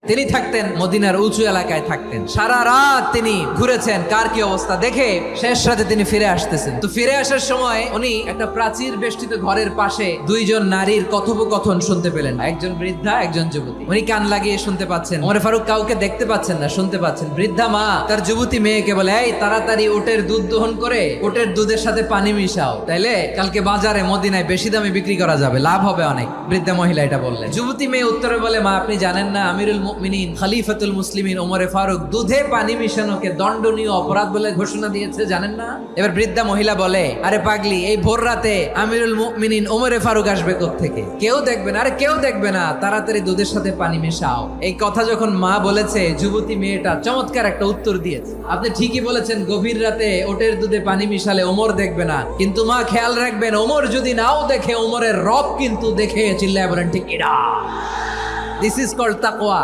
তিনি থাকতেন মদিনার উঁচু এলাকায় থাকতেন, সারা রাত তিনি ঘুরেছেন কার কি অবস্থা দেখে শেষ রাতে তিনি ফিরে আসতেছেন। তো ফিরে আসার সময় উনি একটা প্রাচীর বেষ্টিত ঘরের পাশে দুইজন নারীর কথোপকথন শুনতে পেলেন, একজন বৃদ্ধা একজন যুবতী। উনি কান লাগিয়ে শুনতে পাচ্ছেন, ওমর ফারুক কাউকে দেখতে পাচ্ছেন না, শুনতে পাচ্ছেন। বৃদ্ধা মা তার যুবতী মেয়েকে বলে, এই তাড়াতাড়ি ওটের দুধ দহন করে ওটের দুধের সাথে পানি মিশাও, তাইলে কালকে বাজারে মদিনায় বেশি দামে বিক্রি করা যাবে, লাভ হবে অনেক। বৃদ্ধা মহিলা এটা বললেন। যুবতী মেয়ে উত্তরে বলে, মা আপনি জানেন না আমিরুল মুমিনিন খলিফাতুল মুসলিমিন ওমর ফারুক দুধে পানি মিশানোকে দণ্ডনীয় অপরাধ বলে ঘোষণা দিয়েছে, জানেন না? এবার বৃদ্ধা মহিলা বলে, আরে পাগলি, এই ভোর রাতে আমিরুল মুমিনিন ওমর ফারুক আসবে কোত্থেকে? কেউ দেখবে না। আরে কেউ দেখবে না, তাড়াতাড়ি দুধের সাথে পানি মেশাও। এই কথা যখন মা বলেছে, যুবতী মেয়েটা চমৎকার একটা উত্তর দিয়েছে, আপনি ঠিকই বলেছেন, গভীর রাতে ওটের দুধে পানি মিশালে ওমর দেখবে না, কিন্তু মা খেয়াল রাখবেন, ওমর যদি নাও দেখে, ওমরের রব কিন্তু দেখে। চিল্লায় বলেন ঠিক এরা। দিস ইজ কল্ড তাকওয়া।